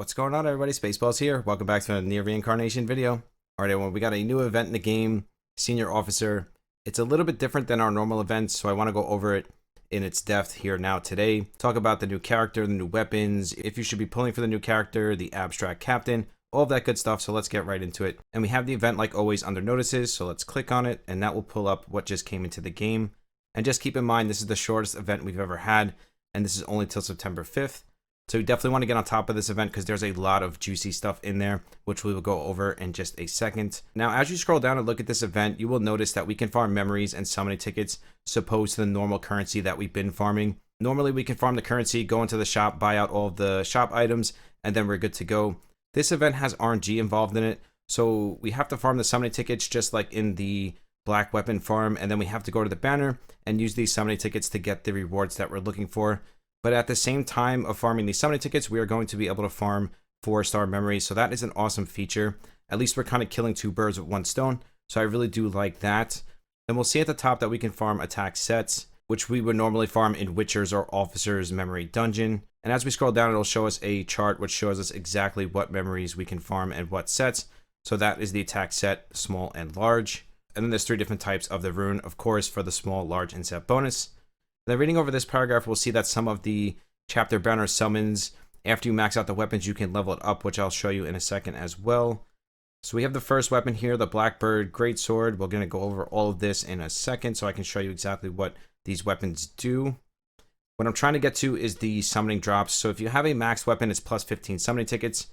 What's going on, everybody? Spaceballs here. Welcome back to a near reincarnation video. Alright, everyone, we got a new event in the game, Senior Officer. It's a little bit different than our normal events, so I want to go over it in its depth here now today. Talk about the new character, the new weapons, if you should be pulling for the new character, the abstract captain, all of that good stuff. So let's get right into it. And we have the event like always under notices, so let's click on it and that will pull up what just came into the game. And just keep in mind, this is the shortest event we've ever had, and this is only till September 5th. So you definitely want to get on top of this event because there's a lot of juicy stuff in there, which we will go over in just a second. Now, as you scroll down and look at this event, you will notice that we can farm memories and summoning tickets opposed to the normal currency that we've been farming. Normally, we can farm the currency, go into the shop, buy out all of the shop items, and then we're good to go. This event has RNG involved in it, so we have to farm the summoning tickets just like in the black weapon farm, and then we have to go to the banner and use these summoning tickets to get the rewards that we're looking for. But at the same time of farming these summoning tickets, we are going to be able to farm 4-star memories. So that is an awesome feature. At least we're kind of killing two birds with one stone. So I really do like that. And we'll see at the top that we can farm attack sets, which we would normally farm in Witcher's or Officer's memory dungeon. And as we scroll down, it'll show us a chart which shows us exactly what memories we can farm and what sets. So that is the attack set, small and large. And then there's 3 different types of the rune, of course, for the small, large, and set bonus. Then reading over this paragraph, we'll see that some of the chapter banner summons, after you max out the weapons, you can level it up, which I'll show you in a second as well. So we have the first weapon here, the Blackbird Greatsword. We're going to go over all of this in a second so I can show you exactly what these weapons do. What I'm trying to get to is the summoning drops. So if you have a max weapon, it's plus 15 summoning tickets.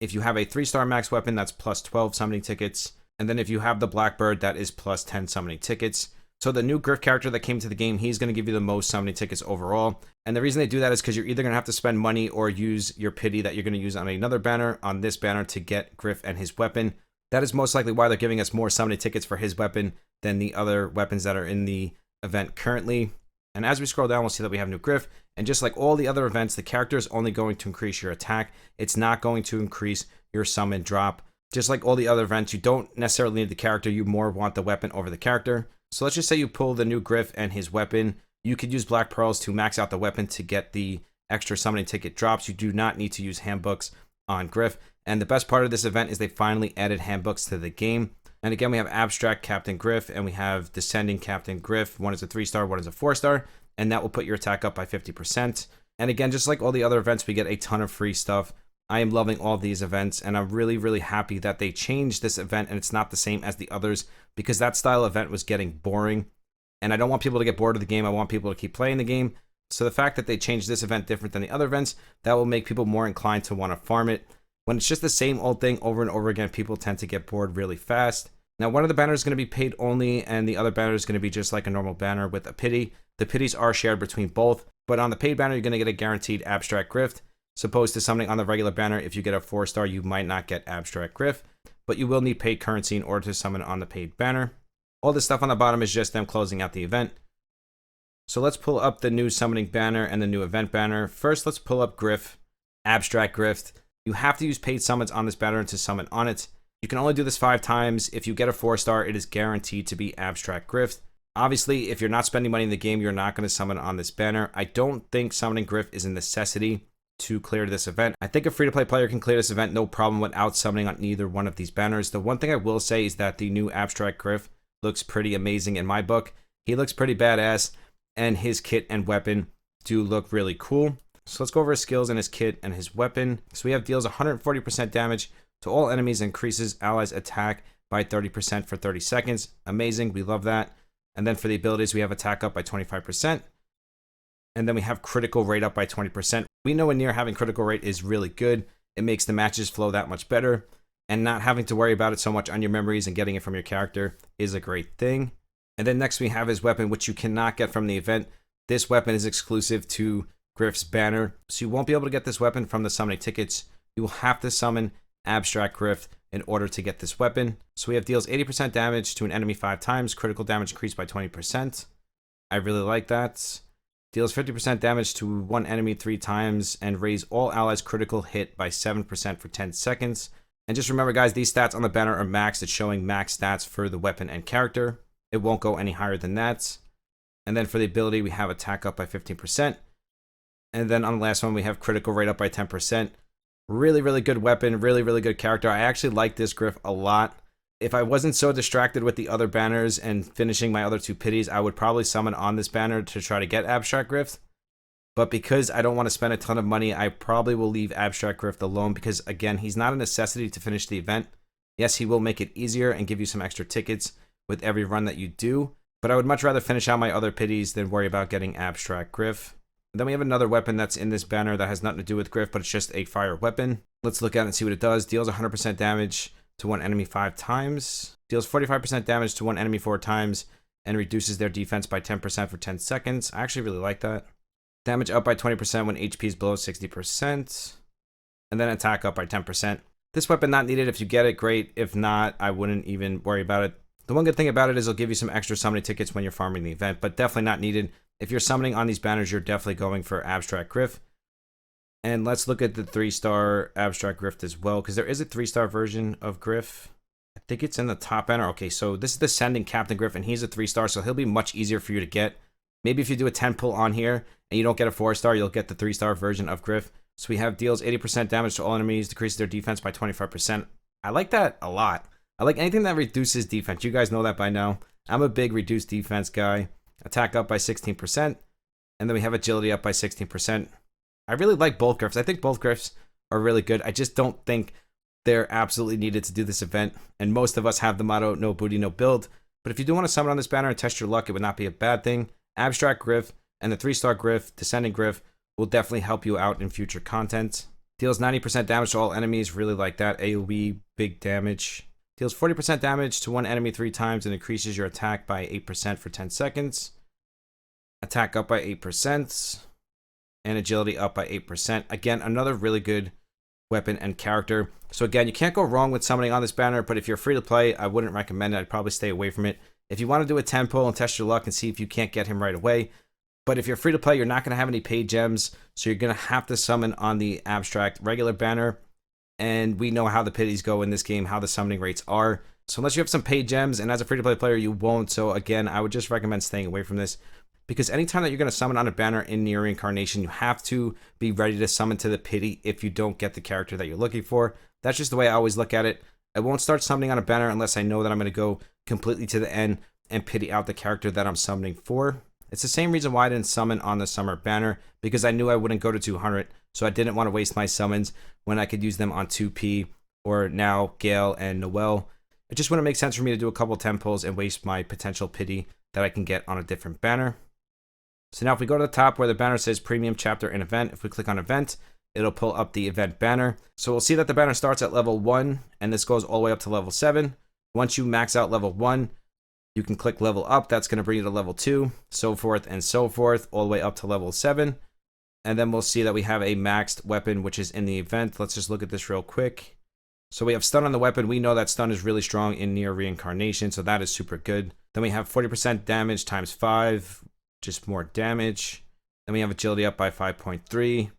If you have a 3-star max weapon, that's plus 12 summoning tickets. And then if you have the Blackbird, that is plus 10 summoning tickets. So the new Griff character that came to the game, he's going to give you the most summoning tickets overall. And the reason they do that is because you're either going to have to spend money or use your pity that you're going to use on another banner, on this banner, to get Griff and his weapon. That is most likely why they're giving us more summoning tickets for his weapon than the other weapons that are in the event currently. And as we scroll down, we'll see that we have new Griff. And just like all the other events, the character is only going to increase your attack. It's not going to increase your summon drop. Just like all the other events, you don't necessarily need the character. You more want the weapon over the character. So let's just say you pull the new Griff and his weapon. You could use Black Pearls to max out the weapon to get the extra summoning ticket drops. You do not need to use handbooks on Griff. And the best part of this event is they finally added handbooks to the game. And again, we have Abstract Captain Griff and we have Descending Captain Griff. One is a 3-star, one is a 4-star. And that will put your attack up by 50%. And again, just like all the other events, we get a ton of free stuff. I am loving all these events, and I'm really, really happy that they changed this event and it's not the same as the others, because that style event was getting boring. And I don't want people to get bored of the game. I want people to keep playing the game. So the fact that they changed this event different than the other events, that will make people more inclined to want to farm it. When it's just the same old thing over and over again, people tend to get bored really fast. Now, one of the banners is going to be paid only, and the other banner is going to be just like a normal banner with a pity. The pities are shared between both, but on the paid banner, you're going to get a guaranteed Abstract Griff. Opposed to something on the regular banner, if you get a 4-star, you might not get Abstract Griff, but you will need paid currency in order to summon on the paid banner. All this stuff on the bottom is just them closing out the event. So let's pull up the new summoning banner and the new event banner. First, let's pull up Griff, Abstract Griff. You have to use paid summons on this banner to summon on it. You can only do this 5 times. If you get a 4-star, it is guaranteed to be Abstract Griff. Obviously, if you're not spending money in the game, you're not going to summon on this banner. I don't think summoning Griff is a necessity to clear this event. I think a free-to-play player can clear this event no problem without summoning on either one of these banners. The one thing I will say is that the new Abstract Griff looks pretty amazing in my book. He looks pretty badass, and his kit and weapon do look really cool. So let's go over his skills and his kit and his weapon. So we have deals 140% damage to all enemies, increases allies' attack by 30% for 30 seconds. Amazing, we love that. And then for the abilities, we have attack up by 25%. And then we have critical rate up by 20%. We know in Nier having critical rate is really good. It makes the matches flow that much better. And not having to worry about it so much on your memories and getting it from your character is a great thing. And then next we have his weapon, which you cannot get from the event. This weapon is exclusive to Griff's banner. So you won't be able to get this weapon from the summoning tickets. You will have to summon Abstract Griff in order to get this weapon. So we have deals 80% damage to an enemy 5 times. Critical damage increased by 20%. I really like that. Deals 50% damage to one enemy 3 times and raise all allies' critical hit by 7% for 10 seconds. And just remember, guys, these stats on the banner are maxed. It's showing max stats for the weapon and character. It won't go any higher than that. And then for the ability, we have attack up by 15%. And then on the last one, we have critical rate up by 10%. Really, really good weapon, really, really good character. I actually like this Griff a lot. If I wasn't so distracted with the other banners and finishing my other two pities, I would probably summon on this banner to try to get Abstract Griff. But because I don't want to spend a ton of money, I probably will leave Abstract Griff alone because, again, he's not a necessity to finish the event. Yes, he will make it easier and give you some extra tickets with every run that you do, but I would much rather finish out my other pities than worry about getting Abstract Griff. And then we have another weapon that's in this banner that has nothing to do with Griff, but it's just a fire weapon. Let's look at it and see what it does. Deals 100% damage to one enemy 5 times. Deals 45% damage to one enemy 4 times, and reduces their defense by 10% for 10 seconds. I actually really like that. Damage up by 20% when HP is below 60. And then attack up by 10%. This weapon not needed. If you get it, great. If not, I wouldn't even worry about it. The one good thing about it is it'll give you some extra summoning tickets when you're farming the event, but definitely not needed. If you're summoning on these banners, you're definitely going for Abstract Griff. And let's look at the 3-star Abstract Griff as well, because there is a 3-star version of Griff. I think it's in the top banner. Okay, so this is the Sending Captain Griff, and he's a 3-star, so he'll be much easier for you to get. Maybe if you do a 10 pull on here and you don't get a 4-star, you'll get the 3-star version of Griff. So we have deals 80% damage to all enemies, decreases their defense by 25%. I like that a lot. I like anything that reduces defense. You guys know that by now. I'm a big reduced defense guy. Attack up by 16%. And then we have agility up by 16%. I really like both Griffs. I think both Griffs are really good. I just don't think they're absolutely needed to do this event. And most of us have the motto, no booty, no build. But if you do want to summon on this banner and test your luck, it would not be a bad thing. Abstract Griff and the 3-star Griff, Descending Griff, will definitely help you out in future content. Deals 90% damage to all enemies. Really like that. AoE, big damage. Deals 40% damage to one enemy 3 times and increases your attack by 8% for 10 seconds. Attack up by 8%. And agility up by 8%. Again, another really good weapon and character. So again, you can't go wrong with summoning on this banner, but if you're free to play, I wouldn't recommend it. I'd probably stay away from it. If you want to do a 10 pull and test your luck and see if you can't get him right away. But if you're free to play, you're not going to have any paid gems, so you're going to have to summon on the Abstract regular banner. And we know how the pities go in this game, how the summoning rates are. So unless you have some paid gems, and as a free-to-play player, you won't. So again, I would just recommend staying away from this. Because anytime that you're going to summon on a banner in Nier Reincarnation, you have to be ready to summon to the pity if you don't get the character that you're looking for. That's just the way I always look at it. I won't start summoning on a banner unless I know that I'm going to go completely to the end and pity out the character that I'm summoning for. It's the same reason why I didn't summon on the summer banner, because I knew I wouldn't go to 200, so I didn't want to waste my summons when I could use them on 2P or now Gale and Noel. It just wouldn't make sense for me to do a couple 10 pulls and waste my potential pity that I can get on a different banner. So now if we go to the top where the banner says Premium Chapter and Event, if we click on Event, it'll pull up the event banner. So we'll see that the banner starts at level 1, and this goes all the way up to level 7. Once you max out level 1, you can click level up. That's going to bring you to level 2, so forth and so forth, all the way up to level 7. And then we'll see that we have a maxed weapon, which is in the event. Let's just look at this real quick. So we have stun on the weapon. We know that stun is really strong in Nier Reincarnation, so that is super good. Then we have 40% damage times 5, just more damage. Then we have agility up by 5.3.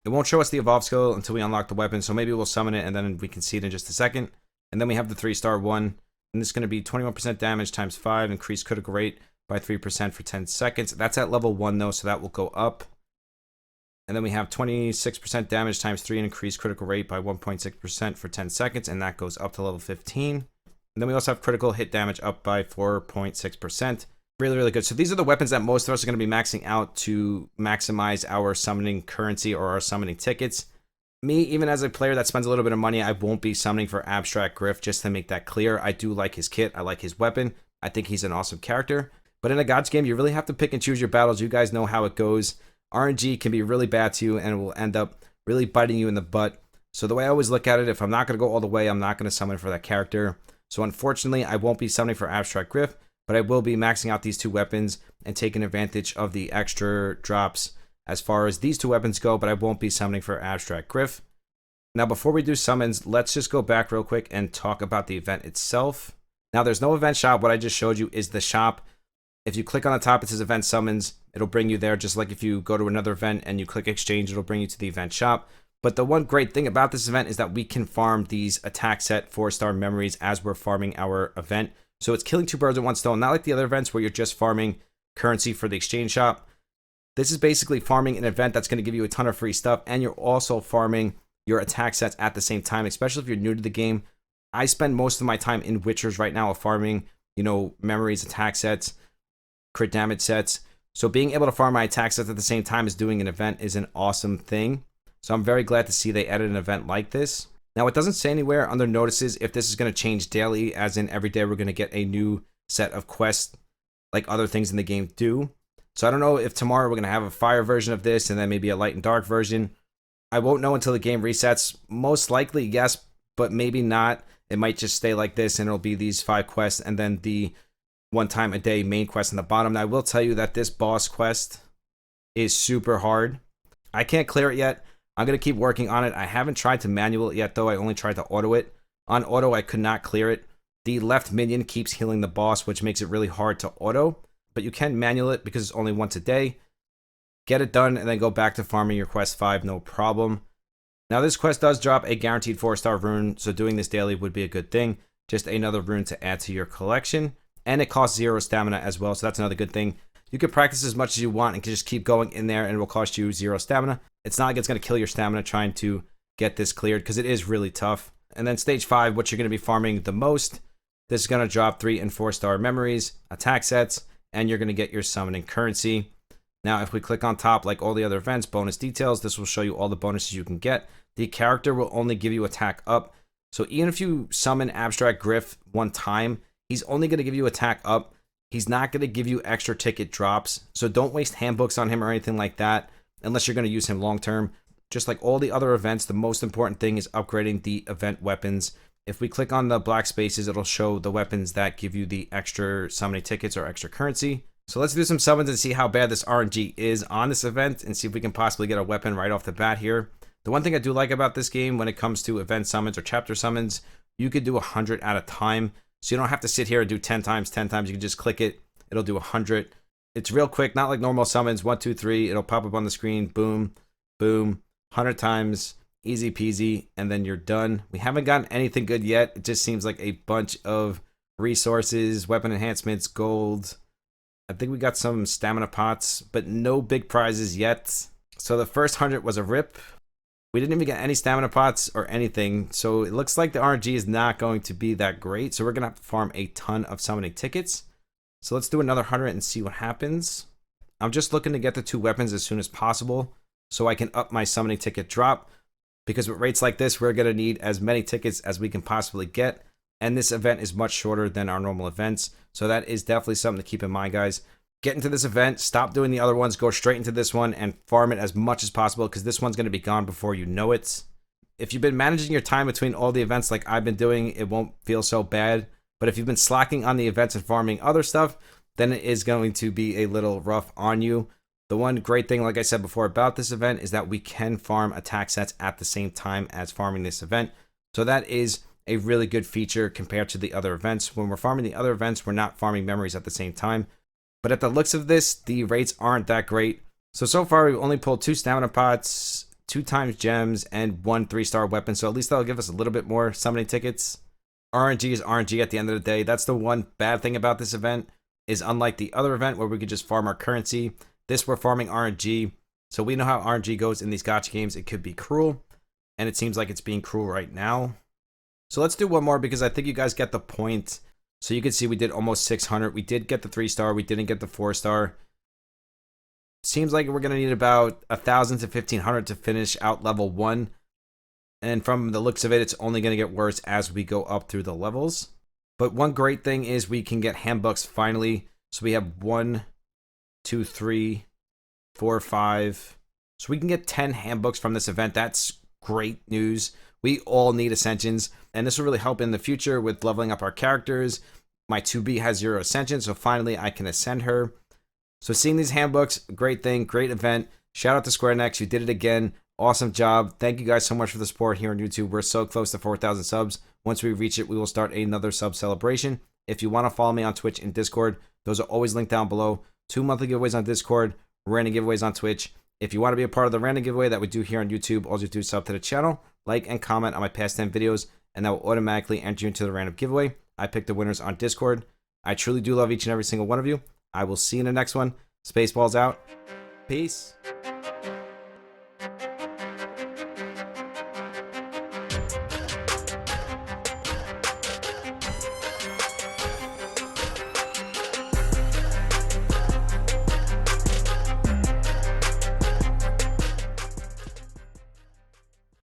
It won't show us the evolve skill until we unlock the weapon, so maybe we'll summon it and then we can see it in just a second. And then we have the 3-star one. And this is going to be 21% damage times 5, increased critical rate by 3% for 10 seconds. That's at level 1 though, so that will go up. And then we have 26% damage times 3 and increased critical rate by 1.6% for 10 seconds, and that goes up to level 15. And then we also have critical hit damage up by 4.6%. Really, really good. So these are the weapons that most of us are going to be maxing out to maximize our summoning currency or our summoning tickets. Me, even as a player that spends a little bit of money, I won't be summoning for Abstract Griff, just to make that clear. I do like his kit. I like his weapon. I think he's an awesome character. But in a Gods game, you really have to pick and choose your battles. You guys know how it goes. RNG can be really bad to you, and it will end up really biting you in the butt. So the way I always look at it, if I'm not going to go all the way, I'm not going to summon for that character. So unfortunately, I won't be summoning for Abstract Griff, but I will be maxing out these 2 weapons and taking advantage of the extra drops as far as these 2 weapons go, but I won't be summoning for Abstract Griff. Now, before we do summons, let's just go back real quick and talk about the event itself. Now, there's no event shop. What I just showed you is the shop. If you click on the top, it says event summons. It'll bring you there, just like if you go to another event and you click exchange, it'll bring you to the event shop. But the one great thing about this event is that we can farm these attack set 4-star memories as we're farming our event. So it's killing 2 birds with 1 stone, not like the other events where you're just farming currency for the exchange shop. This is basically farming an event that's going to give you a ton of free stuff, and you're also farming your attack sets at the same time, especially if you're new to the game. I spend most of my time in Witchers right now farming, you know, memories, attack sets, crit damage sets. So being able to farm my attack sets at the same time as doing an event is an awesome thing. So I'm very glad to see they added an event like this. Now, it doesn't say anywhere under notices if this is going to change daily, as in every day we're going to get a new set of quests like other things in the game do. So I don't know if tomorrow we're going to have a fire version of this and then maybe a light and dark version. I won't know until the game resets. Most likely, yes, but maybe not. It might just stay like this and it'll be these 5 quests and then the 1 time a day main quest in the bottom. Now, I will tell you that this boss quest is super hard. I can't clear it yet. I'm going to keep working on it. I haven't tried to manual it yet, though. I only tried to auto it. On auto, I could not clear it. The left minion keeps healing the boss, which makes it really hard to auto. But you can manual it because it's only once a day. Get it done and then go back to farming your quest 5, no problem. Now, this quest does drop a guaranteed 4-star rune, so doing this daily would be a good thing. Just another rune to add to your collection. And it costs 0 stamina as well, so that's another good thing. You can practice as much as you want and can just keep going in there and it will cost you 0 stamina. It's not like it's going to kill your stamina trying to get this cleared because it is really tough. And then stage 5, what you're going to be farming the most, this is going to drop 3 and 4-star memories, attack sets, and you're going to get your summoning currency. Now, if we click on top, like all the other events, bonus details, this will show you all the bonuses you can get. The character will only give you attack up. So even if you summon Abstract Griff 1 time, he's only going to give you attack up. He's not going to give you extra ticket drops. So don't waste handbooks on him or anything like that, unless you're going to use him long term. Just like all the other events, the most important thing is upgrading the event weapons. If we click on the black spaces, it'll show the weapons that give you the extra summoning tickets or extra currency. So let's do some summons and see how bad this RNG is on this event and see if we can possibly get a weapon right off the bat here. The one thing I do like about this game when it comes to event summons or chapter summons, you could do 100 at a time. So you don't have to sit here and do 10 times, 10 times. You can just click it. It'll do 100. It's real quick, not like normal summons. 1, 2, 3. It'll pop up on the screen. Boom, boom, 100 times. Easy peasy. And then you're done. We haven't gotten anything good yet. It just seems like a bunch of resources, weapon enhancements, gold. I think we got some stamina pots, but no big prizes yet. So the first 100 was a rip. We didn't even get any stamina pots or anything. So it looks like the RNG is not going to be that great. So we're going to have to farm a ton of summoning tickets. So let's do another 100 and see what happens. I'm just looking to get the 2 weapons as soon as possible so I can up my summoning ticket drop. Because with rates like this, we're going to need as many tickets as we can possibly get. And this event is much shorter than our normal events. So that is definitely something to keep in mind, guys. Get into this event, stop doing the other ones, go straight into this one and farm it as much as possible because this one's going to be gone before you know it. If you've been managing your time between all the events like I've been doing, it won't feel so bad. But if you've been slacking on the events and farming other stuff, then it is going to be a little rough on you. The one great thing, like I said before, about this event is that we can farm attack sets at the same time as farming this event. So that is a really good feature compared to the other events. When we're farming the other events, we're not farming memories at the same time. But at the looks of this, the rates aren't that great. So far, we've only pulled 2 stamina pots, 2 times gems, and 1 3-star weapon. So at least that'll give us a little bit more summoning tickets. RNG is RNG at the end of the day. That's the one bad thing about this event, is unlike the other event where we could just farm our currency, this we're farming RNG. So we know how RNG goes in these gacha games. It could be cruel, and it seems like it's being cruel right now. So let's do one more because I think you guys get the point. So you can see we did almost 600. We did get the 3-star. We didn't get the 4-star. Seems like we're going to need about 1,000 to 1,500 to finish out level 1. And from the looks of it, it's only going to get worse as we go up through the levels. But one great thing is we can get handbooks finally. So we have 1, 2, 3, 4, 5. So we can get 10 handbooks from this event. That's great news. We all need ascensions, and this will really help in the future with leveling up our characters. My 2B has 0 ascension, so finally I can ascend her. So seeing these handbooks, great thing, great event. Shout out to Square Enix, you did it again. Awesome job. Thank you guys so much for the support here on YouTube. We're so close to 4,000 subs. Once we reach it, we will start another sub celebration. If you want to follow me on Twitch and Discord, those are always linked down below. 2 monthly giveaways on Discord, random giveaways on Twitch. If you want to be a part of the random giveaway that we do here on YouTube, all you do is sub to the channel, like and comment on my past 10 videos, and that will automatically enter you into the random giveaway. I pick the winners on Discord. I truly do love each and every single one of you. I will see you in the next one. Spaceballs out. Peace.